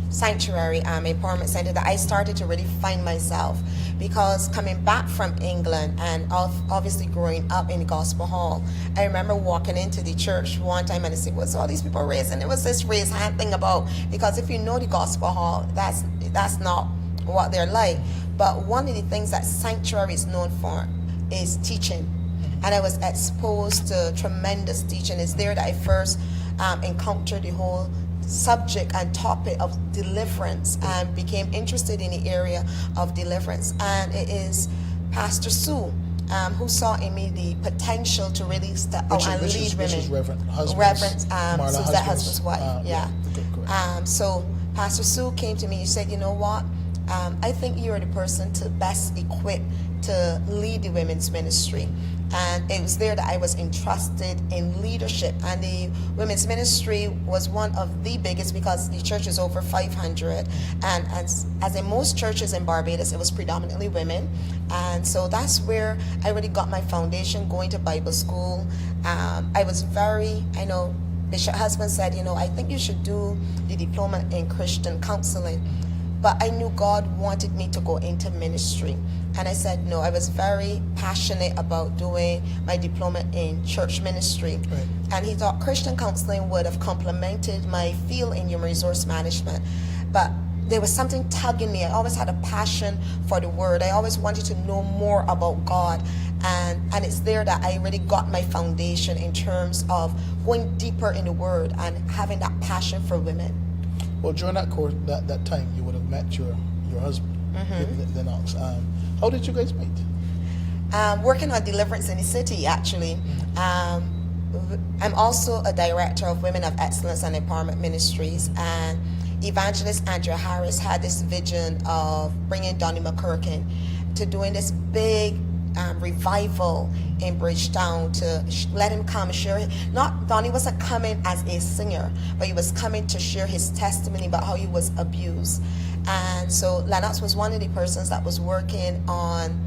S7: Sanctuary Empowerment Center that I started to really find myself, because coming back from England and obviously growing up in the Gospel Hall, I remember walking into the church one time and I said, what's all these people raising? It was this raise hand thing about, because if you know the Gospel Hall, that's not what they're like. But one of the things that Sanctuary is known for is teaching. And I was exposed to tremendous teaching. It's there that I first encountered the whole subject and topic of deliverance, and became interested in the area of deliverance. And it is Pastor Sue who saw in me the potential to really step out and lead women. Which is Reverend Suzette Husband's wife. So Pastor Sue came to me and said, you know what, I think you're the person to best equipped to lead the women's ministry. And it was there that I was entrusted in leadership. And the women's ministry was one of the biggest, because the church is over 500. And as in most churches in Barbados, it was predominantly women. And so that's where I really got my foundation, going to Bible school. I know Bishop Husband said, I think you should do the diploma in Christian counseling. But I knew God wanted me to go into ministry. And I said no. I was very passionate about doing my diploma in church ministry. Right. And he thought Christian counseling would have complemented my field in human resource management. But there was something tugging me. I always had a passion for the word. I always wanted to know more about God. And it's there that I really got my foundation in terms of going deeper in the word and having that passion for women.
S1: Well, during that course, that time, you would have met your husband, Lennox. How did you guys meet?
S7: Working on deliverance in the city, actually. I'm also a director of Women of Excellence and Empowerment Ministries, and Evangelist Andrea Harris had this vision of bringing Donnie McCurkin to doing this big revival in Bridgetown, to let him come share. Donnie wasn't coming as a singer, but he was coming to share his testimony about how he was abused. And so Lennox was one of the persons that was working on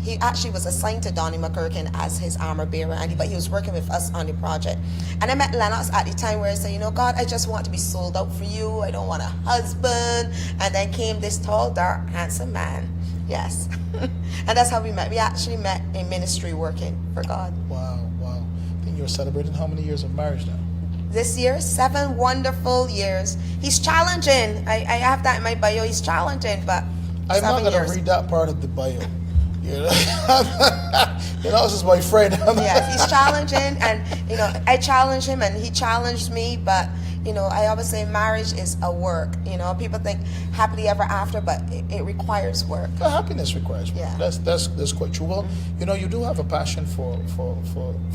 S7: he actually was assigned to Donnie McCurkin as his armor bearer, but he was working with us on the project. And I met Lennox at the time where I said, God, I just want to be sold out for you. I don't want a husband. And then came this tall, dark, handsome man. Yes. And that's how we met. We actually met in ministry working for God.
S1: Wow. I think you're celebrating how many years of marriage now?
S7: This year, 7 wonderful years. He's challenging. I have that in my bio. He's challenging, but
S1: I'm not going to read that part of the bio. This is my friend.
S7: Yes, he's challenging, and I challenge him, and he challenged me. But I always say marriage is a work. People think happily ever after, but it requires work.
S1: Well, happiness requires work.
S7: Yeah.
S1: That's quite true. Well, you do have a passion for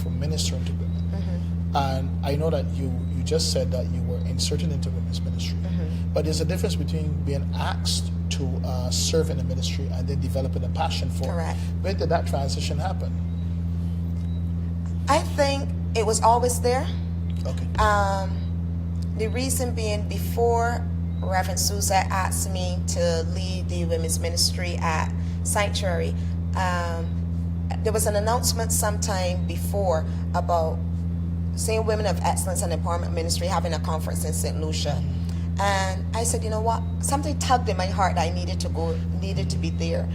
S1: ministering to women, and I know that you just said that you were inserted into women's ministry, but there's a difference between being asked to serve in a ministry and then developing a passion for
S7: Correct.
S1: it. When did that transition happen?
S7: I think it was always there.
S1: Okay.
S7: The reason being, before Reverend Suzette asked me to lead the women's ministry at Sanctuary, there was an announcement sometime before about St. Women of Excellence and Empowerment Ministry having a conference in St. Lucia. And I said, you know what? Something tugged in my heart that I needed to go, needed to be there.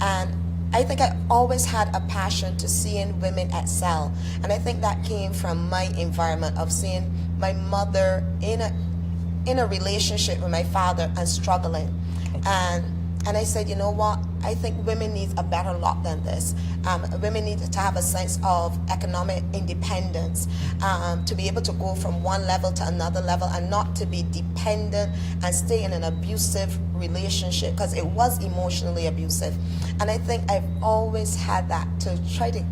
S7: And I think I always had a passion to seeing women excel. And I think that came from my environment of seeing my mother in a relationship with my father and struggling. And I said, you know what? I think women need a better lot than this. Women need to have a sense of economic independence, to be able to go from one level to another level and not to be dependent and stay in an abusive relationship, because it was emotionally abusive. And I think I've always had that, to try to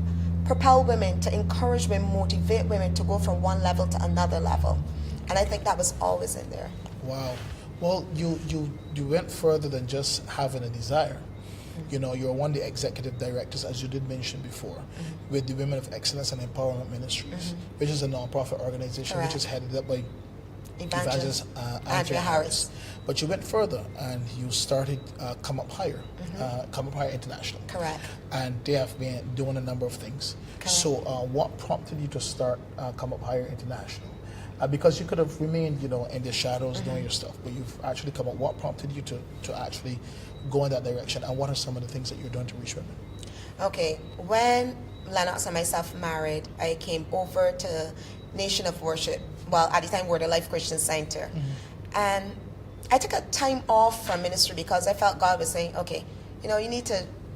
S7: propel women, to encourage women, motivate women to go from one level to another level. And I think that was always in there.
S1: Wow. Well, you went further than just having a desire. You're one of the executive directors, as you did mention before, with the Women of Excellence and Empowerment Ministries, which is a nonprofit organization.
S7: Correct.
S1: Which is headed up by
S7: Evangelist
S1: Andrea Harris. But you went further and you started Come Up Higher, Come Up Higher International.
S7: Correct.
S1: And they have been doing a number of things.
S7: Correct.
S1: So what prompted you to start Come Up Higher International? Because you could have remained, in the shadows doing your stuff, but you've actually come up. What prompted you to actually go in that direction, and what are some of the things that you're doing to reach women?
S7: Okay, when Lennox and myself married, I came over to Nation of Worship, well, at the time, Worrell Life Christian Center. And I took a time off from ministry because I felt God was saying, okay,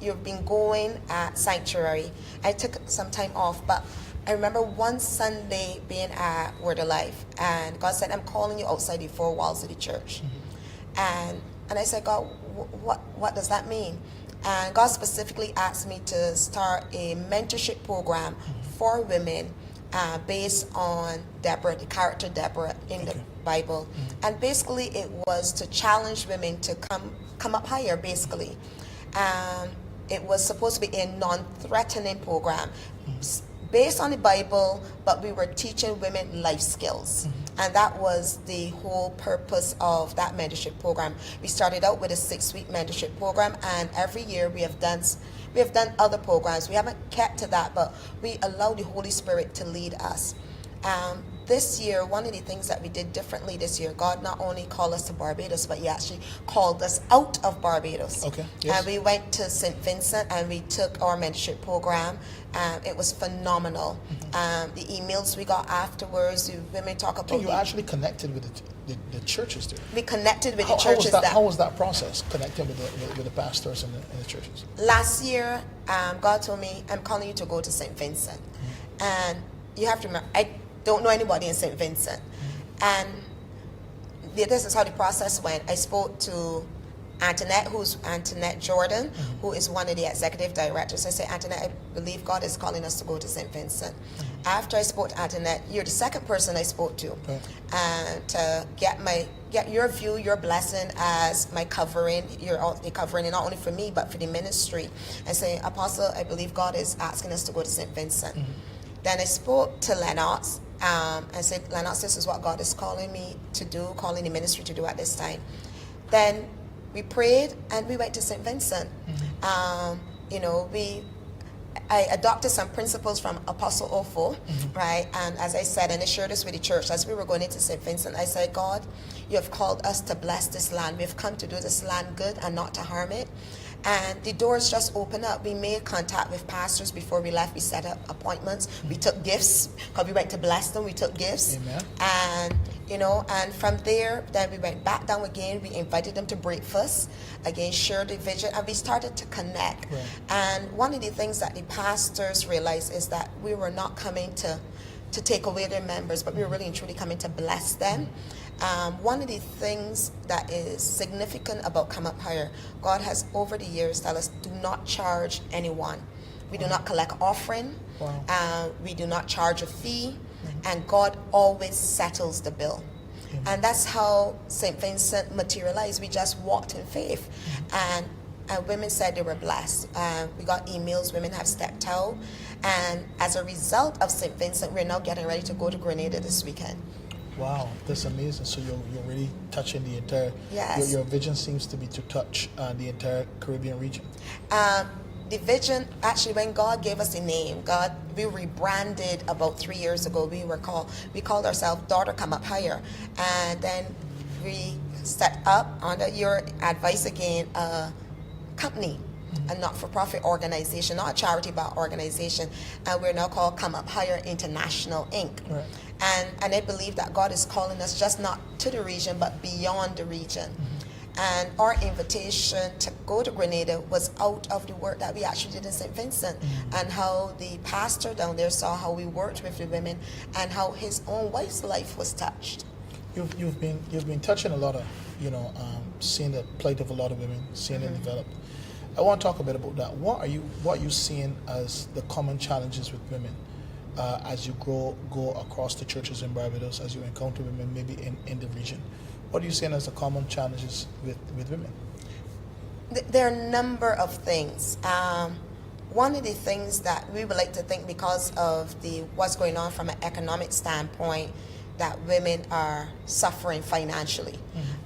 S7: you've been going at Sanctuary. I took some time off, but I remember one Sunday being at Word of Life, and God said, I'm calling you outside the 4 walls of the church. And I said, God, what does that mean? And God specifically asked me to start a mentorship program for women based on Deborah, the character Deborah in the Bible. And basically it was to challenge women to come up higher, basically. It was supposed to be a non-threatening program based on the Bible, but we were teaching women life skills. And that was the whole purpose of that mentorship program. We started out with a 6-week mentorship program, and every year we have done other programs. We haven't kept to that, but we allow the Holy Spirit to lead us. This year, one of the things that we did differently this year, God not only called us to Barbados, but He actually called us out of Barbados.
S1: Okay. Yes.
S7: And we went to St. Vincent and we took our mentorship program. It was phenomenal. The emails we got afterwards, the women talk about.
S1: So you actually connected with the churches there.
S7: We connected with the churches.
S1: How was that process, connecting with the pastors and the churches? Last
S7: year, God told me, I'm calling you to go to St. Vincent. And you have to remember, I don't know anybody in St. Vincent. And this is how the process went. I spoke to Antoinette Jordan, who is one of the executive directors. I said, Antoinette, I believe God is calling us to go to St. Vincent. After I spoke to Antoinette, you're the second person I spoke to, and to get your view, your blessing as my covering. You're the covering, and not only for me, but for the ministry. I say, Apostle, I believe God is asking us to go to St. Vincent. Then I spoke to Lennox. I said, Lennox, this is what God is calling me to do, calling the ministry to do at this time. Then we prayed and we went to St. Vincent. I adopted some principles from Apostle Ofo, right? And as I said, and I shared this with the church, as we were going into St. Vincent, I said, God, you have called us to bless this land. We've come to do this land good and not to harm it. And the doors just opened up. We made contact with pastors before we left. We set up appointments. We took gifts because we went to bless them. We took gifts.
S1: Amen.
S7: And, and from there, then we went back down again. We invited them to breakfast, again, shared the vision, and we started to connect.
S1: Right.
S7: And one of the things that the pastors realized is that we were not coming to take away their members, but we were really and truly coming to bless them. One of the things that is significant about Come Up Higher, God has over the years told us, do not charge anyone. We do not collect offering.
S1: Wow.
S7: We do not charge a fee. And God always settles the bill. And that's how St. Vincent materialized. We just walked in faith. And women said they were blessed. We got emails, women have stepped out. And as a result of St. Vincent, we're now getting ready to go to Grenada this weekend.
S1: Wow, that's amazing. So you're really touching the entire.
S7: Yes.
S1: Your vision seems to be to touch the entire Caribbean region.
S7: The vision, actually, when God gave us a name, we rebranded about 3 years ago. We called ourselves Daughter Come Up Higher, and then we set up, under your advice again, a company, a not-for-profit organization, not a charity, but organization, and we're now called Come Up Higher International Inc.
S1: Right.
S7: And I believe that God is calling us just not to the region, but beyond the region. And our invitation to go to Grenada was out of the work that we actually did in St. Vincent, and how the pastor down there saw how we worked with the women and how his own wife's life was touched.
S1: You've been touching a lot of, seeing the plight of a lot of women, seeing it develop. I want to talk a bit about that. What are you seeing as the common challenges with women as you go across the churches in Barbados, as you encounter women maybe in the region? What are you seeing as the common challenges with women?
S7: There are a number of things. One of the things that we would like to think, because of what's going on from an economic standpoint, that women are suffering financially.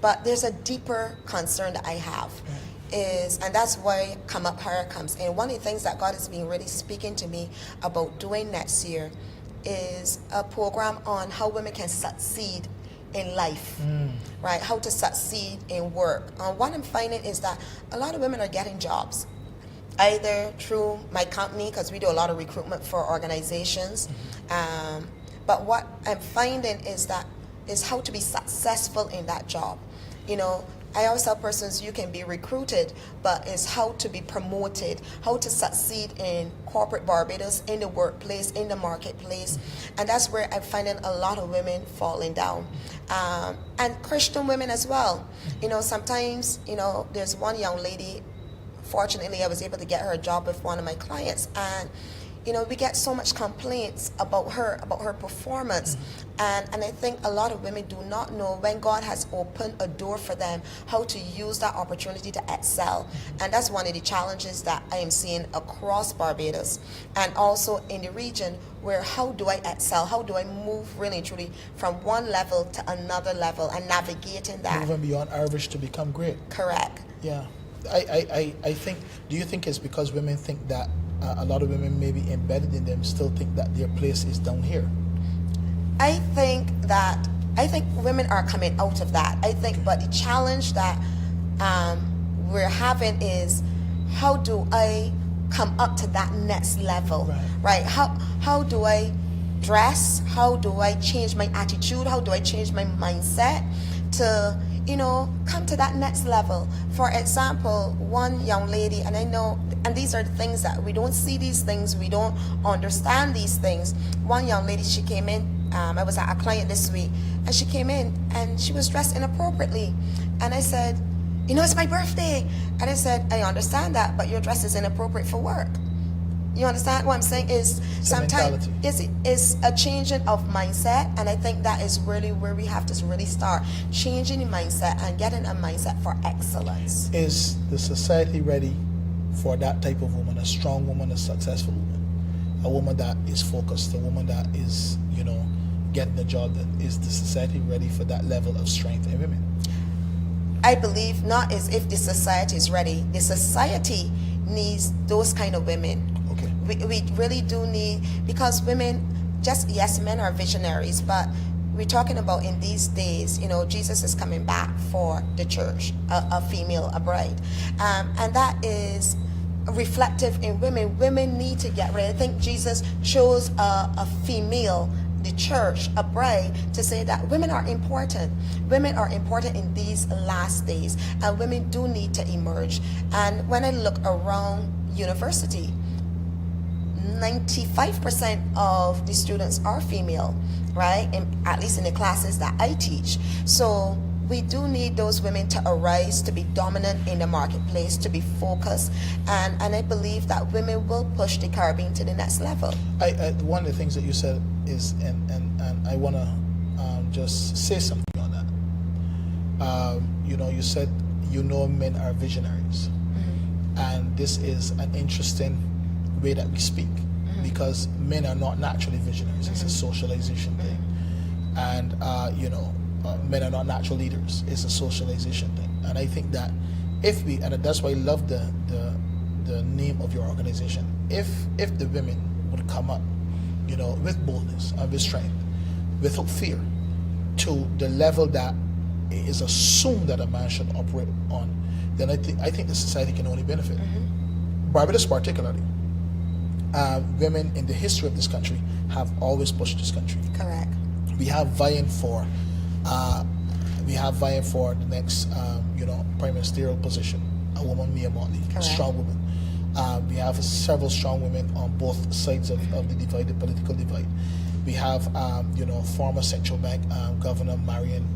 S7: But there's a deeper concern that I have. And that's why Come Up Higher comes in. One of the things that God has been really speaking to me about doing next year is a program on how women can succeed in life, right? How to succeed in work. What I'm finding is that a lot of women are getting jobs, either through my company, because we do a lot of recruitment for organizations. But what I'm finding is how to be successful in that job. I always tell persons you can be recruited, but it's how to be promoted, how to succeed in corporate Barbados, in the workplace, in the marketplace. And that's where I'm finding a lot of women falling down. And Christian women as well. Sometimes, there's one young lady, fortunately I was able to get her a job with one of my clients, and we get so much complaints about her performance. And I think a lot of women do not know, when God has opened a door for them, how to use that opportunity to excel. And that's one of the challenges that I am seeing across Barbados and also in the region, where how do I excel? How do I move really and truly from one level to another level and navigating that?
S1: Moving beyond average to become great.
S7: Correct.
S1: Yeah. I think, do you think it's because women think that a lot of women, maybe embedded in them, still think that their place is down here?
S7: I think women are coming out of that. But the challenge that we're having is, how do I come up to that next level? Right? How do I dress? How do I change my attitude? How do I change my mindset to come to that next level? For example, one young lady, and I know, and these are the things that we don't see these things, we don't understand these things. One young lady, she came in, I was at a client this week, and she came in and she was dressed inappropriately. And I said, it's my birthday. And I said, I understand that, but your dress is inappropriate for work. You understand what I'm saying? Is sometimes it's a changing of mindset, and I think that is really where we have to really start changing the mindset and getting a mindset for excellence.
S1: Is the society ready for that type of woman, a strong woman, a successful woman, a woman that is focused, a woman that is, getting the job done? Is the society ready for that level of strength in women?
S7: I believe not as if the society is ready. The society needs those kind of women.
S1: Okay.
S7: We really do need, because women, just, yes, men are visionaries, but we're talking about in these days, you know, Jesus is coming back for the church, a female, a bride. And that is reflective in women. Women need to get ready. I think Jesus chose a female, the church, a bride, to say that women are important. Women are important in these last days, and women do need to emerge. And when I look around university, 95% of the students are female, right? At least in the classes that I teach. So we do need those women to arise, to be dominant in the marketplace, to be focused, and I believe that women will push the Caribbean to the next level.
S1: One of the things that you said is, and I want to just say something on that. You know, you said, you know, men are visionaries, and this is an interesting way that we speak, because men are not naturally visionaries. It's a socialization thing, and you know, men are not natural leaders. It's a socialization thing, and I think that if we, and that's why I love the name of your organization. If the women would come up, you know, with boldness and with strength, without fear, to the level that it is assumed that a man should operate on, then I think the society can only benefit. Barbados particularly. Women in the history of this country have always pushed this country.
S7: Correct.
S1: We have vying for the next, you know, prime ministerial position, a woman, Mia Motley, a strong woman. We have several strong women on both sides of the divide, the political divide. We have, you know, former central bank Governor Marion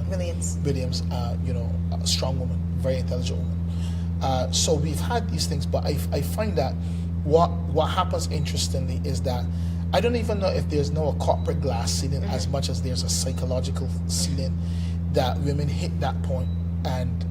S1: Williams, you know, a strong woman, very intelligent woman. So we've had these things, but I find that what happens interestingly is that I don't even know if there's no a corporate glass ceiling as much as there's a psychological ceiling, that women hit that point and